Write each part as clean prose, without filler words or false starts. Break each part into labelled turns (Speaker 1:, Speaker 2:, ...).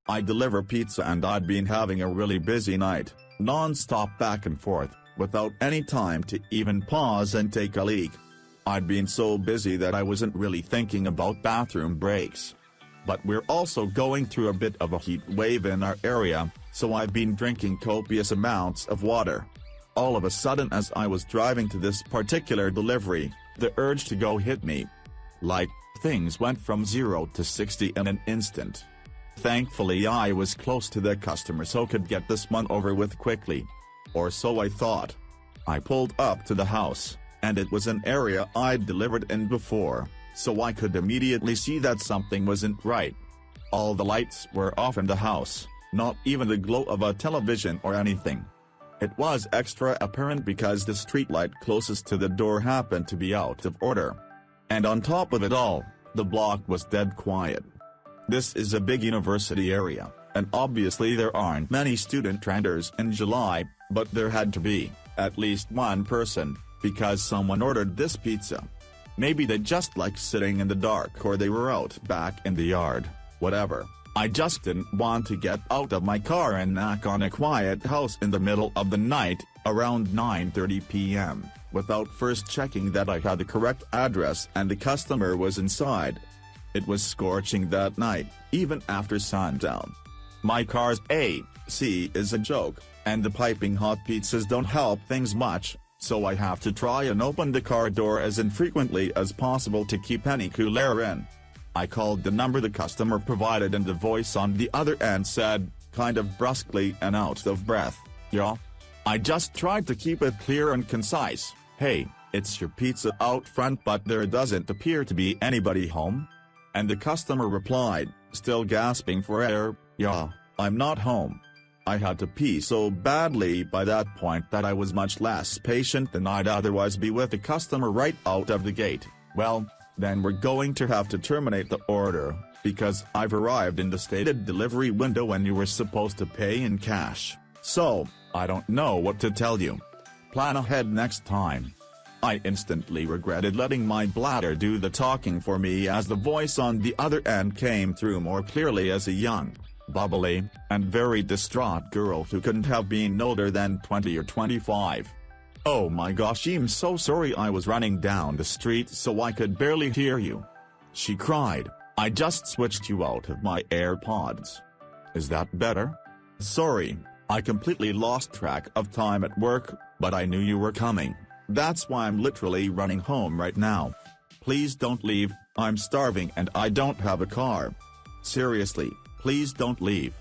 Speaker 1: I deliver pizza and I'd been having a really busy night, non-stop back and forth, without any time to even pause and take a leak. I'd been so busy that I wasn't really thinking about bathroom breaks. But we're also going through a bit of a heat wave in our area, so I've been drinking copious amounts of water. All of a sudden, as I was driving to this particular delivery, the urge to go hit me. Like, things went from 0 to 60 in an instant. Thankfully I was close to the customer so could get this one over with quickly. Or so I thought. I pulled up to the house, and it was an area I'd delivered in before, so I could immediately see that something wasn't right. All the lights were off in the house, not even the glow of a television or anything. It was extra apparent because the streetlight closest to the door happened to be out of order. And on top of it all, the block was dead quiet. This is a big university area, and obviously there aren't many student trenders in July, but there had to be, at least one person, because someone ordered this pizza. Maybe they just like sitting in the dark or they were out back in the yard, whatever. I just didn't want to get out of my car and knock on a quiet house in the middle of the night, around 9:30 p.m., without first checking that I had the correct address and the customer was inside. It was scorching that night, even after sundown. My car's AC is a joke, and the piping hot pizzas don't help things much, so I have to try and open the car door as infrequently as possible to keep any cool air in. I called the number the customer provided and the voice on the other end said, kind of brusquely and out of breath, "Yeah?" I just tried to keep it clear and concise, "Hey, it's your pizza out front but there doesn't appear to be anybody home?" And the customer replied, still gasping for air, "Yeah, I'm not home." I had to pee so badly by that point that I was much less patient than I'd otherwise be with the customer right out of the gate. "Well, then we're going to have to terminate the order, because I've arrived in the stated delivery window and you were supposed to pay in cash, so, I don't know what to tell you. Plan ahead next time." I instantly regretted letting my bladder do the talking for me as the voice on the other end came through more clearly as a young, bubbly, and very distraught girl who couldn't have been older than 20 or 25. "Oh my gosh, I'm so sorry, I was running down the street so I could barely hear you," she cried. "I just switched you out of my AirPods. Is that better? Sorry, I completely lost track of time at work, but I knew you were coming. That's why I'm literally running home right now. Please don't leave, I'm starving and I don't have a car. Seriously, please don't leave.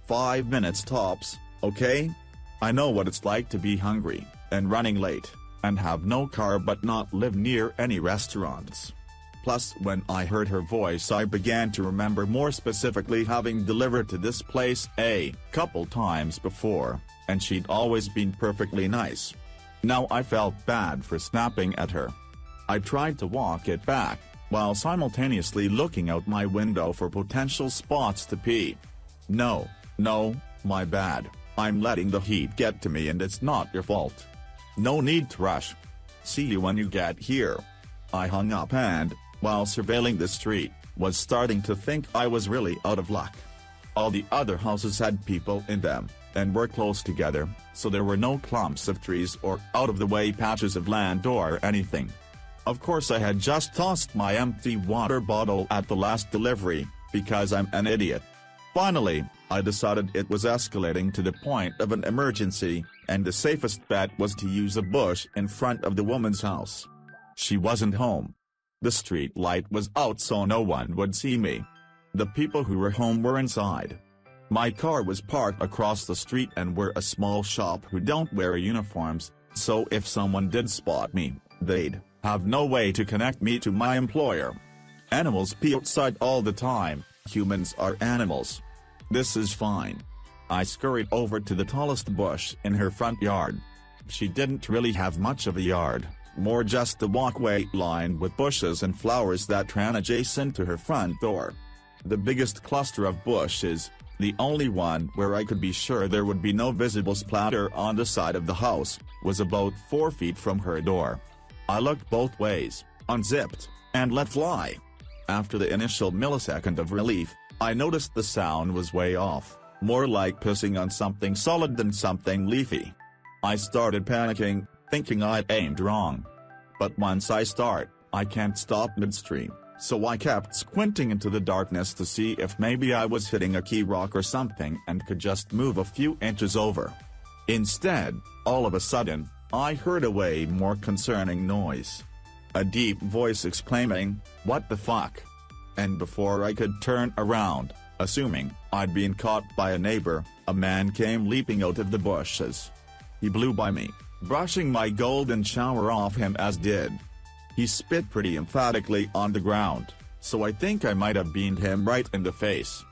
Speaker 1: 5 minutes tops, okay? I know what it's like to be hungry, and running late, and have no car but not live near any restaurants." Plus, when I heard her voice I began to remember more specifically having delivered to this place a couple times before, and she'd always been perfectly nice. Now I felt bad for snapping at her. I tried to walk it back, while simultaneously looking out my window for potential spots to pee. No, my bad, I'm letting the heat get to me and it's not your fault. No need to rush. See you when you get here. I hung up and, while surveilling the street, was starting to think I was really out of luck. All the other houses had people in them, and were close together, so there were no clumps of trees or out-of-the-way patches of land or anything. Of course I had just tossed my empty water bottle at the last delivery, because I'm an idiot. Finally, I decided it was escalating to the point of an emergency, and the safest bet was to use a bush in front of the woman's house. She wasn't home. The street light was out so no one would see me. The people who were home were inside. My car was parked across the street and we're a small shop who don't wear uniforms, so if someone did spot me, they'd have no way to connect me to my employer. Animals pee outside all the time, humans are animals. This is fine. I scurried over to the tallest bush in her front yard. She didn't really have much of a yard, more just a walkway lined with bushes and flowers that ran adjacent to her front door. The biggest cluster of bushes, the only one where I could be sure there would be no visible splatter on the side of the house, was about 4 feet from her door. I looked both ways, unzipped, and let fly. After the initial millisecond of relief, I noticed the sound was way off, more like pissing on something solid than something leafy. I started panicking, thinking I'd aimed wrong. But once I start, I can't stop midstream, so I kept squinting into the darkness to see if maybe I was hitting a key rock or something and could just move a few inches over. Instead, all of a sudden, I heard a way more concerning noise. A deep voice exclaiming, "What the fuck?" And before I could turn around, assuming I'd been caught by a neighbor, a man came leaping out of the bushes. He blew by me, brushing my golden shower off him as did. He spit pretty emphatically on the ground, so I think I might have beamed him right in the face.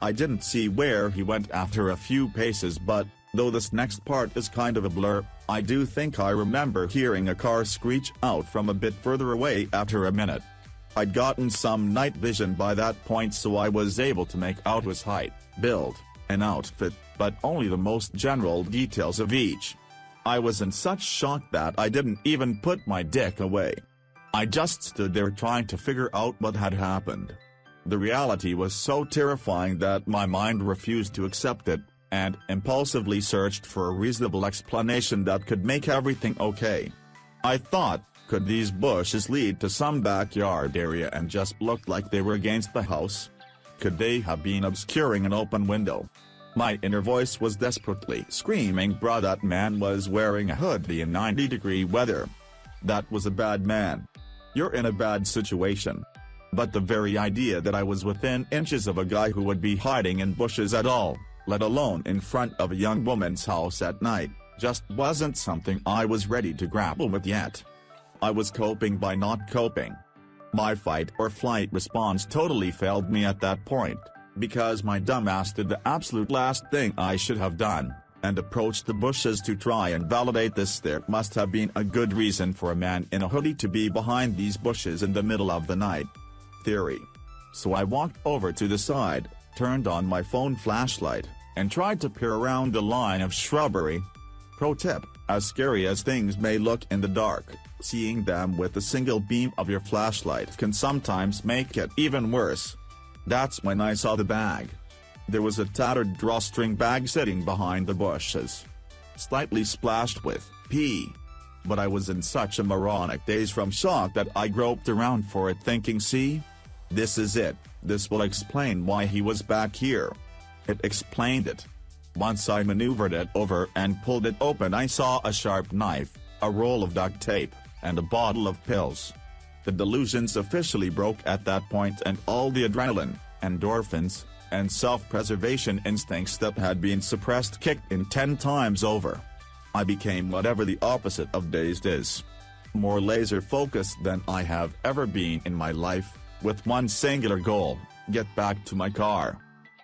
Speaker 1: I didn't see where he went after a few paces, but, though this next part is kind of a blur, I do think I remember hearing a car screech out from a bit further away after a minute. I'd gotten some night vision by that point, so I was able to make out his height, build, and outfit, but only the most general details of each. I was in such shock that I didn't even put my dick away. I just stood there trying to figure out what had happened. The reality was so terrifying that my mind refused to accept it, and impulsively searched for a reasonable explanation that could make everything okay. I thought, could these bushes lead to some backyard area and just looked like they were against the house? Could they have been obscuring an open window? My inner voice was desperately screaming, "Bruh, that man was wearing a hoodie in 90-degree weather. That was a bad man. You're in a bad situation." But the very idea that I was within inches of a guy who would be hiding in bushes at all, let alone in front of a young woman's house at night, just wasn't something I was ready to grapple with yet. I was coping by not coping. My fight or flight response totally failed me at that point, because my dumbass did the absolute last thing I should have done, and approached the bushes to try and validate this. There must have been a good reason for a man in a hoodie to be behind these bushes in the middle of the night. Theory. So I walked over to the side, turned on my phone flashlight, and tried to peer around the line of shrubbery. Pro tip, as scary as things may look in the dark, seeing them with a single beam of your flashlight can sometimes make it even worse. That's when I saw the bag. There was a tattered drawstring bag sitting behind the bushes, slightly splashed with pee. But I was in such a moronic daze from shock that I groped around for it, thinking, see? This is it, this will explain why he was back here. It explained it. Once I maneuvered it over and pulled it open, I saw a sharp knife, a roll of duct tape, and a bottle of pills. The delusions officially broke at that point, and all the adrenaline, endorphins, and self-preservation instincts that had been suppressed kicked in 10 times over. I became whatever the opposite of dazed is. More laser-focused than I have ever been in my life, with one singular goal: get back to my car.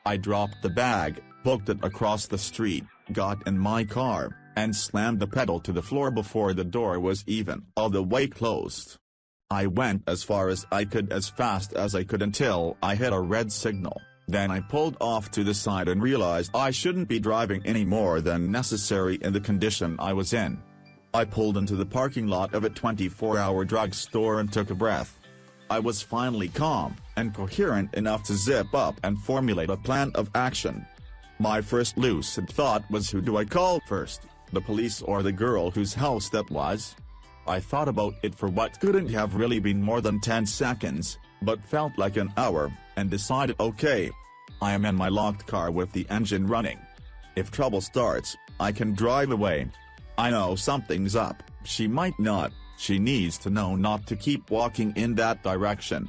Speaker 1: I dropped the bag, booked it across the street, got in my car, and slammed the pedal to the floor before the door was even all the way closed. I went as far as I could as fast as I could until I hit a red signal. Then I pulled off to the side and realized I shouldn't be driving any more than necessary in the condition I was in. I pulled into the parking lot of a 24-hour drugstore and took a breath. I was finally calm and coherent enough to zip up and formulate a plan of action. My first lucid thought was, who do I call first, the police or the girl whose house that was? I thought about it for what couldn't have really been more than 10 seconds, but felt like an hour, and decided, okay, I am in my locked car with the engine running. If trouble starts, I can drive away. I know something's up, she might not, she needs to know not to keep walking in that direction.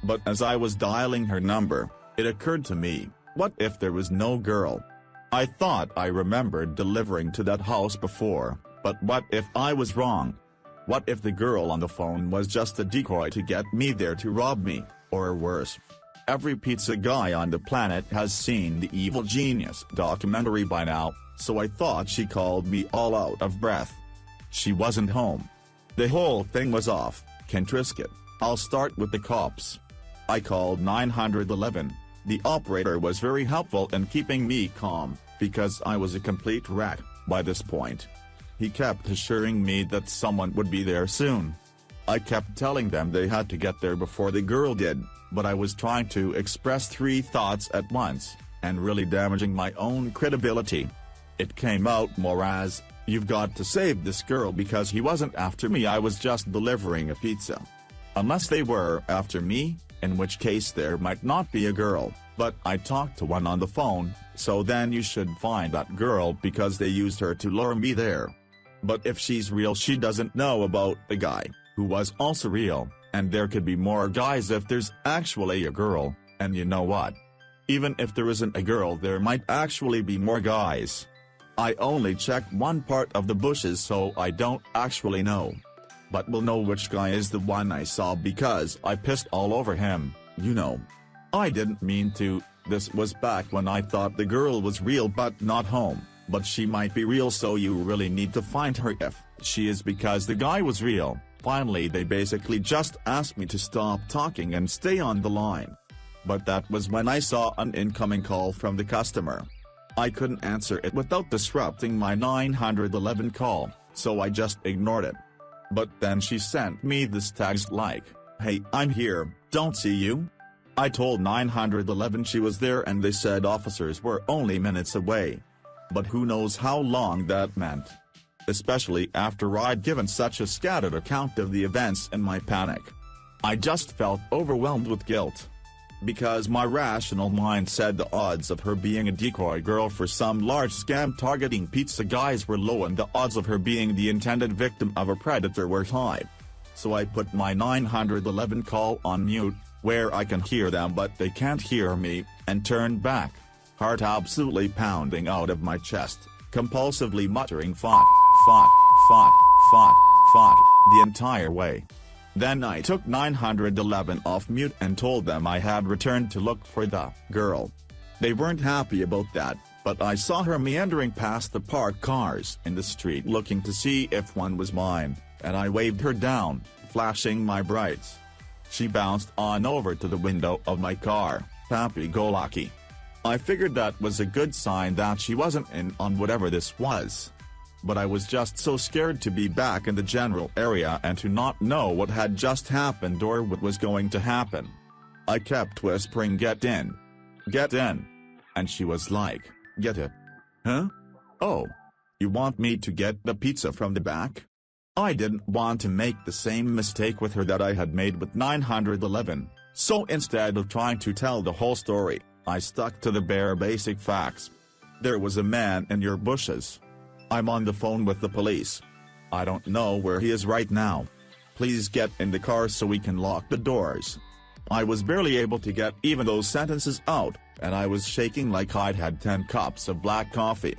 Speaker 1: But as I was dialing her number, it occurred to me, what if there was no girl? I thought I remembered delivering to that house before, but what if I was wrong? What if the girl on the phone was just a decoy to get me there to rob me, or worse? Every pizza guy on the planet has seen the Evil Genius documentary by now, so I thought she called me all out of breath. She wasn't home. The whole thing was off. Can't risk it. I'll start with the cops. I called 911. The operator was very helpful in keeping me calm, because I was a complete wreck by this point. He kept assuring me that someone would be there soon. I kept telling them they had to get there before the girl did, but I was trying to express 3 thoughts at once, and really damaging my own credibility. It came out more as, "You've got to save this girl because he wasn't after me, I was just delivering a pizza." Unless they were after me, in which case there might not be a girl, but I talked to one on the phone, so then you should find that girl because they used her to lure me there. But if she's real, she doesn't know about the guy, who was also real, and there could be more guys if there's actually a girl, and you know what? Even if there isn't a girl, there might actually be more guys. I only checked one part of the bushes, so I don't actually know. But we'll know which guy is the one I saw because I pissed all over him, you know. I didn't mean to, this was back when I thought the girl was real but not home, but she might be real, so you really need to find her if she is, because the guy was real. Finally they basically just asked me to stop talking and stay on the line. But that was when I saw an incoming call from the customer. I couldn't answer it without disrupting my 911 call, so I just ignored it. But then she sent me this text like, "Hey, I'm here, don't see you?" I told 911 she was there and they said officers were only minutes away. But who knows how long that meant. Especially after I'd given such a scattered account of the events in my panic. I just felt overwhelmed with guilt. Because my rational mind said the odds of her being a decoy girl for some large scam targeting pizza guys were low and the odds of her being the intended victim of a predator were high. So I put my 911 call on mute, where I can hear them but they can't hear me, and turned back. Heart absolutely pounding out of my chest, compulsively muttering fuck, fuck, fuck, fuck, fuck, the entire way. Then I took 911 off mute and told them I had returned to look for the girl. They weren't happy about that, but I saw her meandering past the parked cars in the street looking to see if one was mine, and I waved her down, flashing my brights. She bounced on over to the window of my car, happy-go-lucky. I figured that was a good sign that she wasn't in on whatever this was. But I was just so scared to be back in the general area and to not know what had just happened or what was going to happen. I kept whispering, "Get in. Get in." And she was like, "Get it? Huh? Oh. You want me to get the pizza from the back?" I didn't want to make the same mistake with her that I had made with 911, so instead of trying to tell the whole story, I stuck to the bare basic facts. There was a man in your bushes. I'm on the phone with the police. I don't know where he is right now. Please get in the car so we can lock the doors. I was barely able to get even those sentences out, and I was shaking like I'd had 10 cups of black coffee.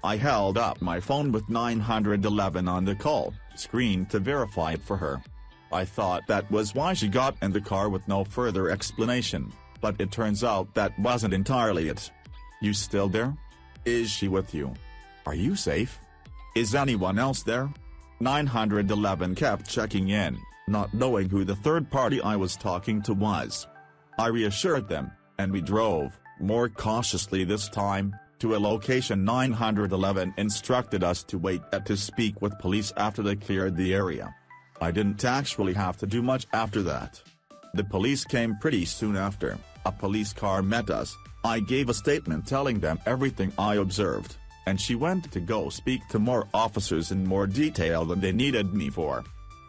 Speaker 1: I held up my phone with 911 on the call screen to verify it for her. I thought that was why she got in the car with no further explanation, but it turns out that wasn't entirely it. "You still there? Is she with you? Are you safe? Is anyone else there?" 911 kept checking in, not knowing who the third party I was talking to was. I reassured them, and we drove, more cautiously this time, to a location 911 instructed us to wait to speak with police after they cleared the area. I didn't actually have to do much after that. The police came pretty soon after. A police car met us. I gave a statement telling them everything I observed, and she went to go speak to more officers in more detail than they needed me for.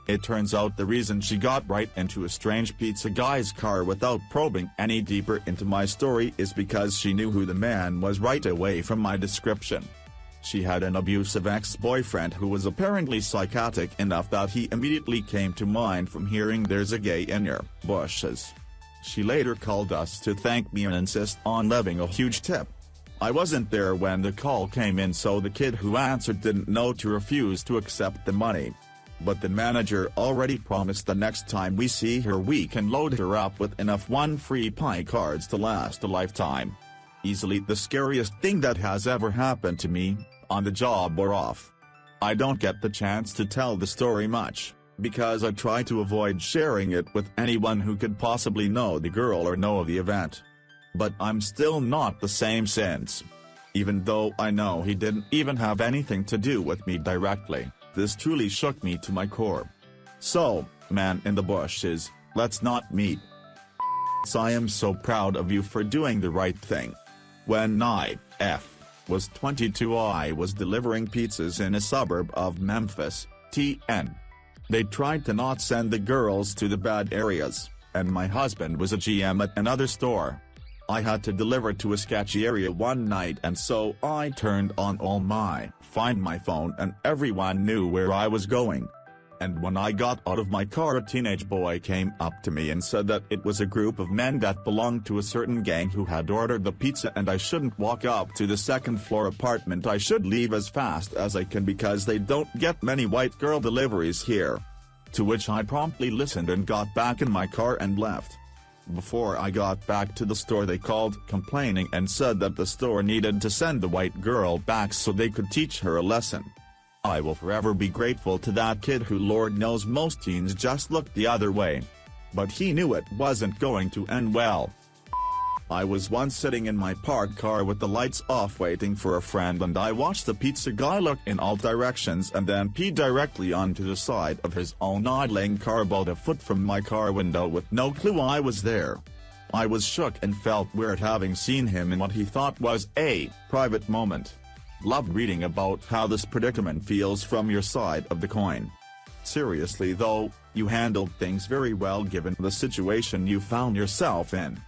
Speaker 1: It turns out the reason she got right into a strange pizza guy's car without probing any deeper into my story is because she knew who the man was right away from my description. She had an abusive ex-boyfriend who was apparently psychotic enough that he immediately came to mind from hearing "there's a gay in your bushes." She later called us to thank me and insist on leaving a huge tip. I wasn't there when the call came in, so the kid who answered didn't know to refuse to accept the money. But the manager already promised the next time we see her we can load her up with enough one free pie cards to last a lifetime. Easily the scariest thing that has ever happened to me, on the job or off. I don't get the chance to tell the story much, because I try to avoid sharing it with anyone who could possibly know the girl or know of the event. But I'm still not the same since. Even though I know he didn't even have anything to do with me directly, this truly shook me to my core. So, Man in the bushes, let's not meet. I am so proud of you for doing the right thing. When I was 22, I was delivering pizzas in a suburb of Memphis, TN. They tried to not send the girls to the bad areas, and my husband was a GM at another store. I had to deliver to a sketchy area one night, and so I turned on all my Find My phone and everyone knew where I was going. And when I got out of my car, a teenage boy came up to me and said that it was a group of men that belonged to a certain gang who had ordered the pizza and I shouldn't walk up to the second floor apartment. I should leave as fast as I can because they don't get many white girl deliveries here. To which I promptly listened and got back in my car and left. Before I got back to the store, they called complaining and said that the store needed to send the white girl back so they could teach her a lesson. I will forever be grateful to that kid who, Lord knows, most teens just looked the other way. But he knew it wasn't going to end well. I was once sitting in my parked car with the lights off waiting for a friend, and I watched the pizza guy look in all directions and then pee directly onto the side of his own idling car about a foot from my car window with no clue I was there. I was shook and felt weird having seen him in what he thought was a private moment. Loved reading about how this predicament feels from your side of the coin. Seriously though, you handled things very well given the situation you found yourself in.